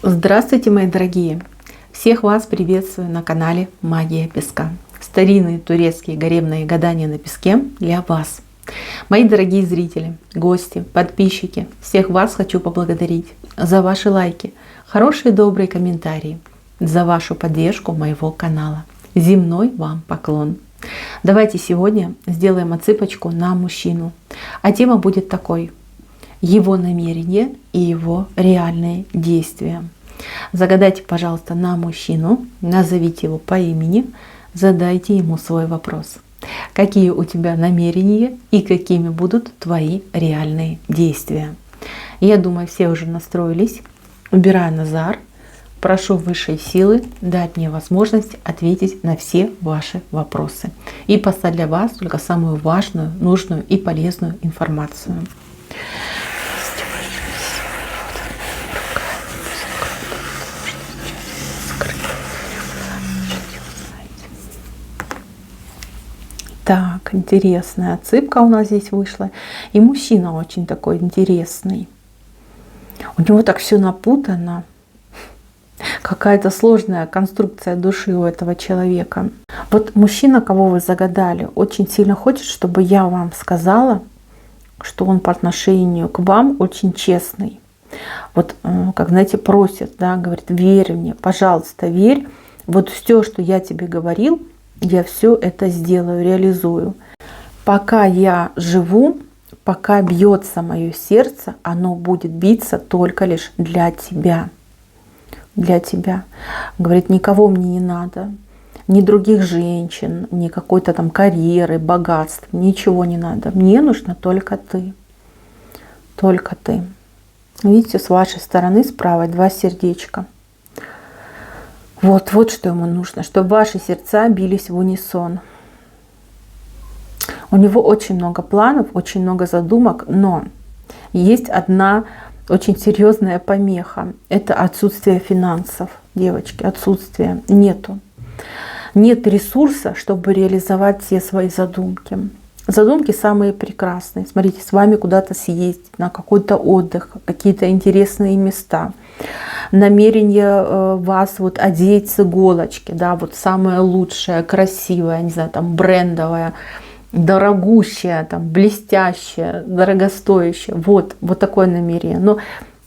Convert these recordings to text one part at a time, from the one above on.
Здравствуйте, мои дорогие! Всех вас приветствую на канале Магия Песка. Старинные турецкие гаремные гадания на песке для вас. Мои дорогие зрители, гости, подписчики, всех вас хочу поблагодарить за ваши лайки, хорошие добрые комментарии, за вашу поддержку моего канала. Земной вам поклон! Давайте сегодня сделаем отсыпочку на мужчину. А тема будет такой: его намерения и его реальные действия. Загадайте, пожалуйста, на мужчину, назовите его по имени, задайте ему свой вопрос. Какие у тебя намерения и какими будут твои реальные действия? Я думаю, все уже настроились. Убираю Назар. Прошу высшей силы дать мне возможность ответить на все ваши вопросы и послать для вас только самую важную, нужную и полезную информацию. Так, интересная отсыпка у нас здесь вышла. И мужчина очень такой интересный. У него так все напутано. Какая-то сложная конструкция души у этого человека. Вот мужчина, кого вы загадали, очень сильно хочет, чтобы я вам сказала, что он по отношению к вам очень честный. Вот, как, знаете, просит, да, говорит: верь мне, пожалуйста, верь. Вот все, что я тебе говорил, я все это сделаю, реализую. Пока я живу, пока бьется мое сердце, оно будет биться только лишь для тебя. Для тебя. Говорит, никого мне не надо. Ни других женщин, ни какой-то там карьеры, богатств. Ничего не надо. Мне нужна только ты. Только ты. Видите, с вашей стороны справа 2 сердечка. Вот что ему нужно, чтобы ваши сердца бились в унисон. У него очень много планов, очень много задумок, но есть одна очень серьезная помеха. Это отсутствие финансов, девочки, отсутствие. Нету. Нет ресурса, чтобы реализовать все свои задумки. Задумки самые прекрасные. Смотрите, с вами куда-то съездить, на какой-то отдых, какие-то интересные места. Намерение вас вот одеть с иголочки, да, вот самое лучшее, красивое, не знаю, там брендовое, дорогущее, там блестящее, дорогостоящее. Вот такое намерение. Но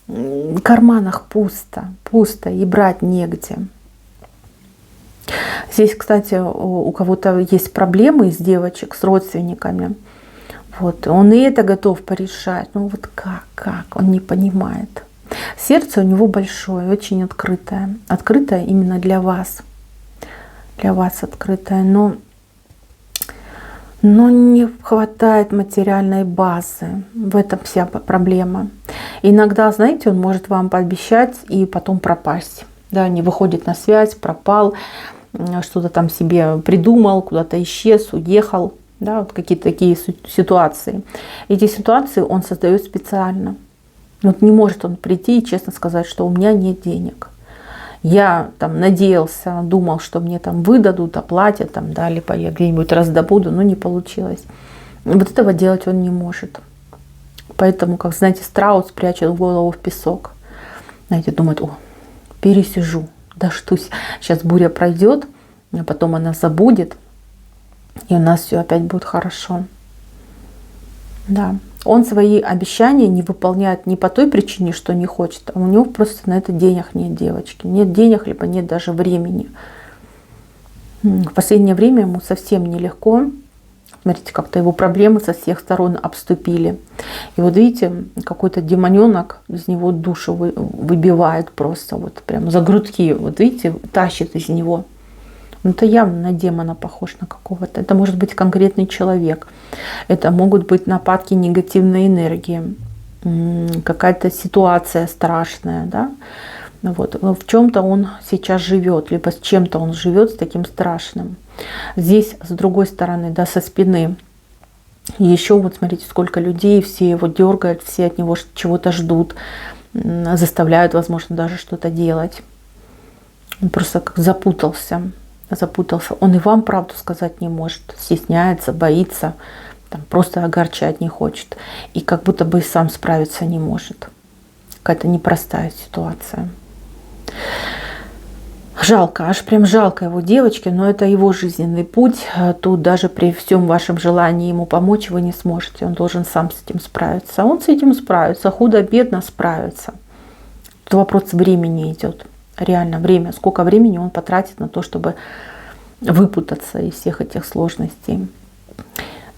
в карманах пусто и брать негде. Здесь, кстати, у кого-то есть проблемы из девочек с родственниками. Вот, он и это готов порешать. Ну вот как? Он не понимает. Сердце у него большое, очень открытое. Открытое именно для вас. Для вас открытое. Но не хватает материальной базы. В этом вся проблема. Иногда, знаете, он может вам пообещать и потом пропасть. Да, не выходит на связь, пропал, что-то там себе придумал, куда-то исчез, уехал. Да, вот какие-то такие ситуации. Эти ситуации он создает специально. Вот не может он прийти и честно сказать, что у меня нет денег. Я там надеялся, думал, что мне там выдадут, оплатят, там, да, либо я где-нибудь раздобуду, но не получилось. Вот этого делать он не может. Поэтому, как, знаете, страус прячет голову в песок. Знаете, думает: о, пересижу, дождусь. Сейчас буря пройдет, а потом она забудет, и у нас все опять будет хорошо. Да. Он свои обещания не выполняет не по той причине, что не хочет, а у него просто на это денег нет, девочки. Нет денег, либо нет даже времени. В последнее время ему совсем нелегко. Смотрите, как-то его проблемы со всех сторон обступили. И вот видите, какой-то демоненок из него душу выбивает просто, вот прям за грудки. Вот видите, тащит из него. Ну, это явно на демона похож, на какого-то. Это может быть конкретный человек. Это могут быть нападки негативной энергии. Какая-то ситуация страшная. Да? Вот. В чем-то он сейчас живет, либо с чем-то он живет, с таким страшным. Здесь, с другой стороны, да, со спины. Еще вот смотрите, сколько людей, все его дергают, все от него чего-то ждут, заставляют, возможно, даже что-то делать. Он просто как запутался. Он и вам правду сказать не может, стесняется, боится, там, просто огорчать не хочет. И как будто бы и сам справиться не может. Какая-то непростая ситуация. Жалко, аж прям жалко его девочки, но это его жизненный путь. Тут даже при всем вашем желании ему помочь вы не сможете. Он должен сам с этим справиться. А он с этим справится, худо-бедно справится. Тут вопрос времени идет. Реально время. Сколько времени он потратит на то, чтобы выпутаться из всех этих сложностей.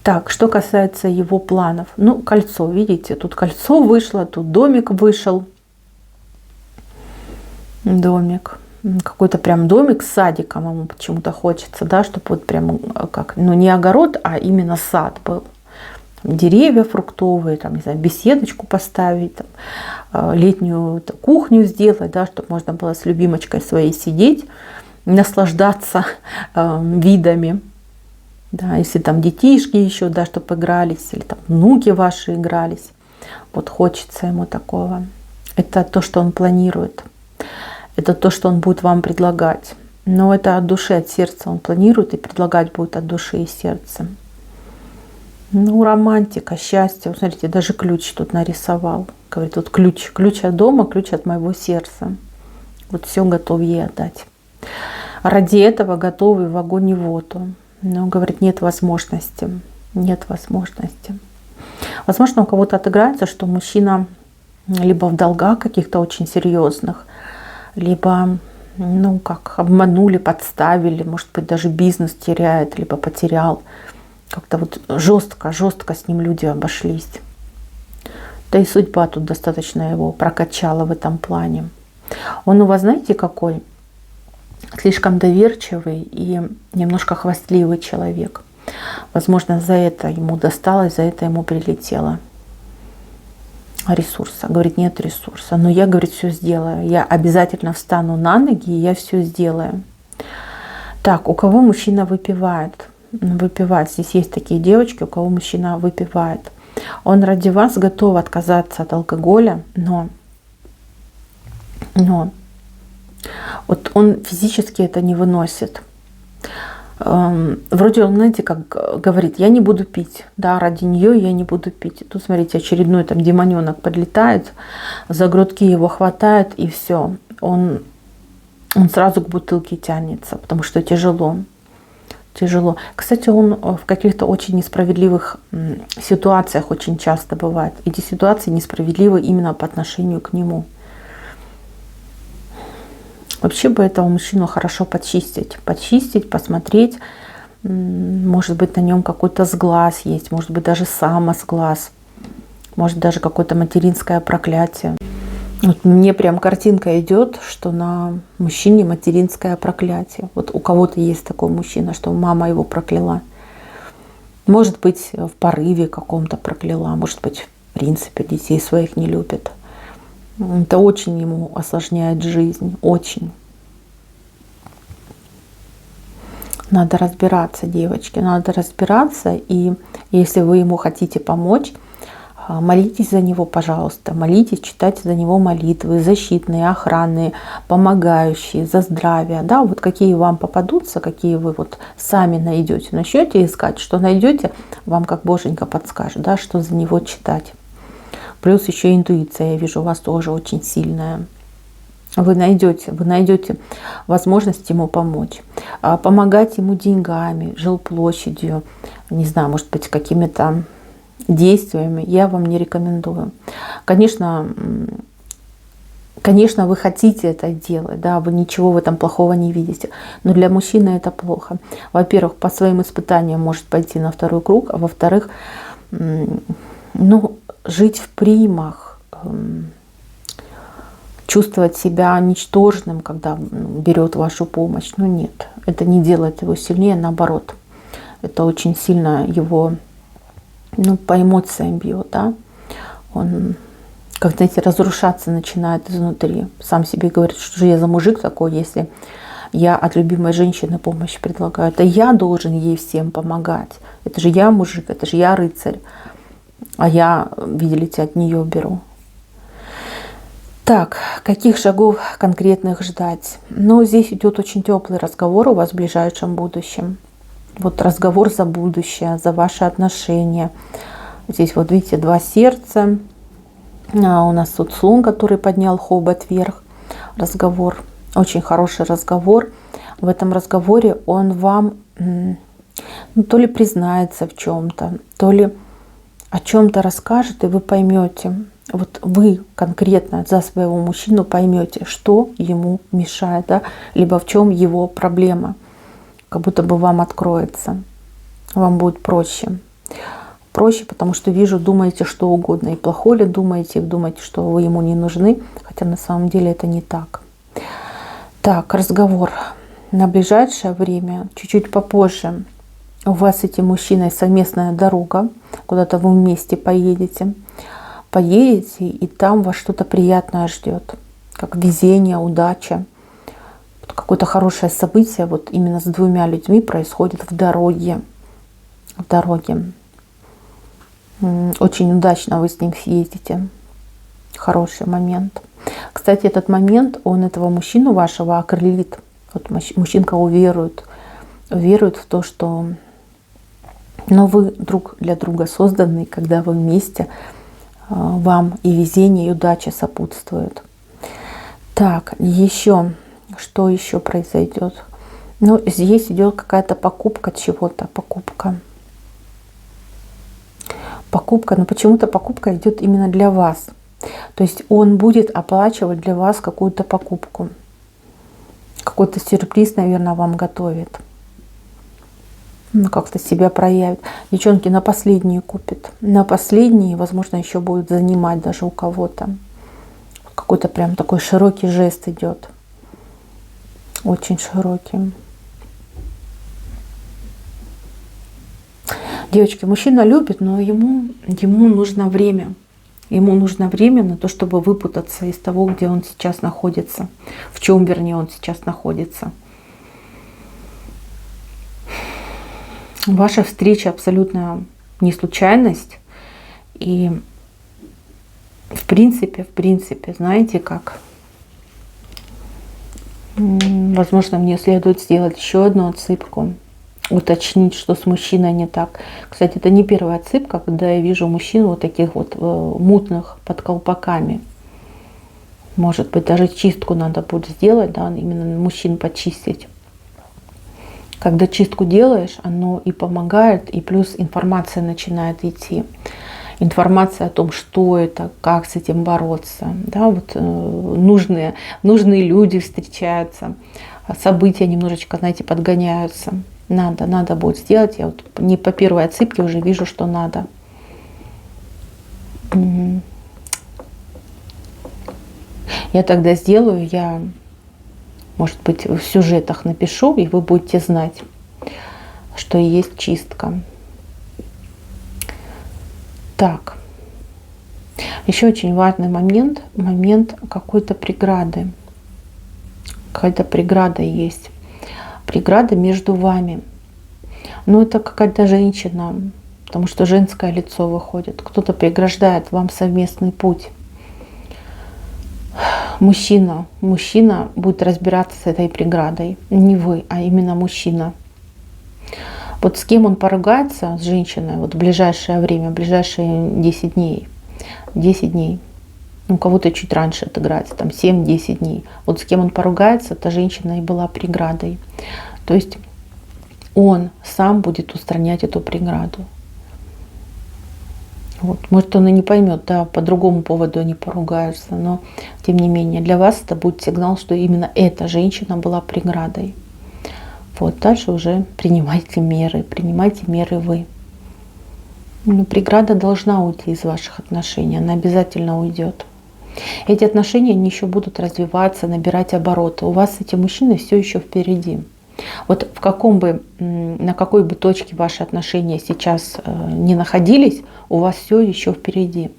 Так, что касается его планов. Ну, кольцо, видите, тут кольцо вышло, тут домик вышел. Домик. Какой-то прям домик с садиком ему почему-то хочется, да, чтобы вот прям как, ну не огород, а именно сад был. Там деревья фруктовые, там, не знаю, беседочку поставить, там, летнюю кухню сделать, да, чтобы можно было с любимочкой своей сидеть, наслаждаться видами. Да, если там детишки еще, да, чтобы игрались, или там внуки ваши игрались. Вот хочется ему такого. Это то, что он планирует. Это то, что он будет вам предлагать. Но это от души, от сердца он планирует и предлагать будет от души и сердца. Ну, романтика, счастье. Вот смотрите, даже ключ тут нарисовал. Говорит, вот ключ. Ключ от дома, ключ от моего сердца. Вот все готов ей отдать. Ради этого готовы в огонь и воду. Но, говорит, нет возможности. Нет возможности. Возможно, у кого-то отыграется, что мужчина либо в долгах каких-то очень серьезных, либо, ну, как обманули, подставили, может быть, даже бизнес теряет, либо потерял. Как-то вот жестко с ним люди обошлись. Да и судьба тут достаточно его прокачала в этом плане. Он у вас, знаете, какой? Слишком доверчивый и немножко хвастливый человек. Возможно, за это ему досталось, за это ему прилетело. Ресурса. Говорит, нет ресурса. Но я, говорит, все сделаю. Я обязательно встану на ноги, и я все сделаю. Так, у кого мужчина выпивает? Выпивает. Здесь есть такие девочки, у кого мужчина выпивает. Он ради вас готов отказаться от алкоголя, но вот он физически это не выносит. Вроде он, знаете, как говорит, я не буду пить, да, ради нее я не буду пить. Тут, смотрите, очередной там демоненок подлетает, за грудки его хватает, и все. Он сразу к бутылке тянется, потому что тяжело. Тяжело. Кстати, он в каких-то очень несправедливых ситуациях очень часто бывает. Эти ситуации несправедливы именно по отношению к нему. Вообще бы этого мужчину хорошо почистить, посмотреть. Может быть, на нем какой-то сглаз есть, может быть, даже самосглаз, может, даже какое-то материнское проклятие. Вот мне прям картинка идет, что на мужчине материнское проклятие. Вот у кого-то есть такой мужчина, что мама его прокляла. Может быть, в порыве каком-то прокляла, может быть, в принципе, детей своих не любит. Это очень ему осложняет жизнь, очень. Надо разбираться, девочки, надо разбираться. И если вы ему хотите помочь, молитесь за него, пожалуйста. Молитесь, читайте за него молитвы, защитные, охранные, помогающие, за здравие. Да, вот какие вам попадутся, какие вы вот сами найдете. Начнете искать, что найдете, вам как боженька подскажет, да, что за него читать. Плюс еще интуиция, я вижу, у вас тоже очень сильная. Вы найдете возможность ему помочь. Помогать ему деньгами, жилплощадью, не знаю, может быть, какими-то действиями я вам не рекомендую. Конечно, вы хотите это делать, да, вы ничего в этом плохого не видите, но для мужчины это плохо. Во-первых, по своим испытаниям может пойти на второй круг, а во-вторых, ну, жить в примах, чувствовать себя ничтожным, когда берет вашу помощь. Ну нет, это не делает его сильнее, наоборот. Это очень сильно его, ну, по эмоциям бьет, да. Он, как, знаете, разрушаться начинает изнутри. Сам себе говорит, что же я за мужик такой, если я от любимой женщины помощь предлагаю. Это я должен ей всем помогать. Это же я мужик, это же я рыцарь. А я, видите, от нее беру. Так, каких шагов конкретных ждать? Ну, здесь идет очень теплый разговор у вас в ближайшем будущем. Вот разговор за будущее, за ваши отношения. Здесь вот видите, 2 сердца. У нас тут слон, который поднял хобот вверх. Разговор очень хороший разговор. В этом разговоре он вам то ли признается в чем-то, то ли о чем-то расскажет, и вы поймете, вот вы конкретно за своего мужчину поймете, что ему мешает, да, либо в чем его проблема. Как будто бы вам откроется, вам будет проще. Проще, потому что вижу, думаете что угодно. И плохое ли думаете, думаете, что вы ему не нужны, хотя на самом деле это не так. Так, разговор на ближайшее время, чуть-чуть попозже. У вас с этим мужчиной совместная дорога, куда-то вы вместе поедете. Поедете, и там вас что-то приятное ждет, как везение, удача. Какое-то хорошее событие вот именно с двумя людьми происходит в дороге. В дороге. Очень удачно вы с ним съездите. Хороший момент. Кстати, этот момент, он этого мужчину вашего окрылит. Вот мужчинка уверует в то, что вы друг для друга созданы, когда вы вместе, вам и везение, и удача сопутствуют. Так, еще, что еще произойдет? Здесь идет какая-то покупка чего-то, покупка, но почему-то покупка идет именно для вас. То есть он будет оплачивать для вас какую-то покупку. Какой-то сюрприз, наверное, вам готовит. Как-то себя проявит. Девчонки, на последние купит. На последние, возможно, еще будет занимать даже у кого-то. Какой-то прям такой широкий жест идет. Очень широкий. Девочки, мужчина любит, но ему нужно время. Ему нужно время на то, чтобы выпутаться из того, где он сейчас находится. В чем, вернее, он сейчас находится. Ваша встреча абсолютно не случайность. И в принципе, знаете как? Возможно, мне следует сделать еще одну отсыпку. Уточнить, что с мужчиной не так. Кстати, это не первая отсыпка, когда я вижу мужчин вот таких вот мутных под колпаками. Может быть, даже чистку надо будет сделать, да, именно мужчин почистить. Когда чистку делаешь, оно и помогает, и плюс информация начинает идти. Информация о том, что это, как с этим бороться. Да, вот, нужные люди встречаются, события немножечко, знаете, подгоняются. Надо будет сделать. Я вот не по первой отсыпке уже вижу, что надо. Я тогда сделаю, может быть, в сюжетах напишу, и вы будете знать, что есть чистка. Так. Еще очень важный момент какой-то преграды. Какая-то преграда есть. Преграда между вами. Это какая-то женщина, потому что женское лицо выходит. Кто-то преграждает вам совместный путь. Мужчина будет разбираться с этой преградой. Не вы, а именно мужчина. Вот с кем он поругается, с женщиной, вот в ближайшее время, в ближайшие 10 дней. 10 дней. У кого-то чуть раньше отыграется, там 7-10 дней. Вот с кем он поругается, та женщина и была преградой. То есть он сам будет устранять эту преграду. Вот. Может, он и не поймет, да, по другому поводу они поругаются, но тем не менее для вас это будет сигнал, что именно эта женщина была преградой. Вот. Дальше уже принимайте меры вы. Преграда должна уйти из ваших отношений, она обязательно уйдет. Эти отношения они еще будут развиваться, набирать обороты. У вас с этим мужчиной все еще впереди. Вот на какой бы точке ваши отношения сейчас не находились, у вас все еще впереди.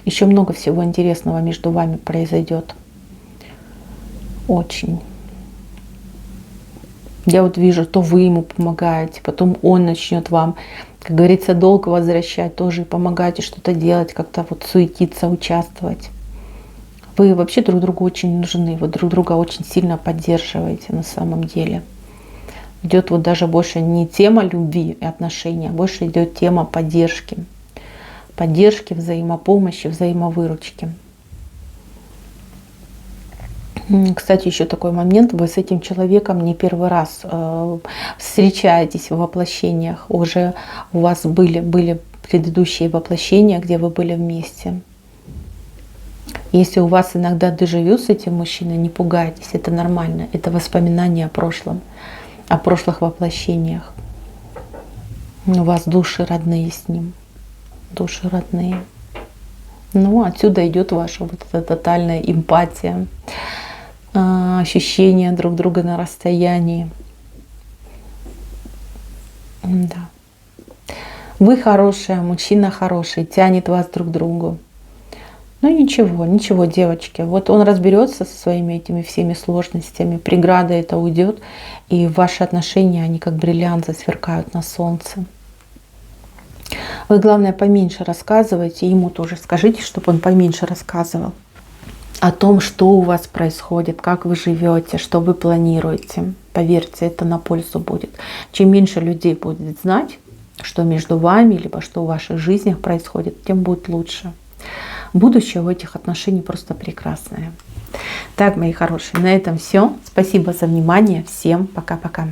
Еще много всего интересного между вами произойдет. Очень. Я вот вижу, то вы ему помогаете, потом он начнет вам, как говорится, долг возвращать, тоже и помогаете что-то делать, как-то вот суетиться, участвовать. Вы вообще друг другу очень нужны, вы друг друга очень сильно поддерживаете на самом деле. Идет вот даже больше не тема любви и отношений, а больше идет тема поддержки. Поддержки, взаимопомощи, взаимовыручки. Кстати, еще такой момент, вы с этим человеком не первый раз встречаетесь в воплощениях, уже у вас были предыдущие воплощения, где вы были вместе. Если у вас иногда дежавю с этим мужчиной, не пугайтесь, это нормально, это воспоминания о прошлом, о прошлых воплощениях. У вас души родные с ним, души родные. Ну, отсюда идет ваша вот эта тотальная эмпатия, ощущение друг друга на расстоянии. Да. Вы хорошая, мужчина хороший, тянет вас друг к другу. Ну ничего, ничего, девочки. Вот он разберется со своими этими всеми сложностями, преграда это уйдет, и ваши отношения, они как бриллианты сверкают на солнце. Вы, главное, поменьше рассказывайте, ему тоже скажите, чтобы он поменьше рассказывал о том, что у вас происходит, как вы живете, что вы планируете. Поверьте, это на пользу будет. Чем меньше людей будет знать, что между вами, либо что в ваших жизнях происходит, тем будет лучше. Будущее у этих отношений просто прекрасное. Так, мои хорошие, на этом все. Спасибо за внимание. Всем пока-пока.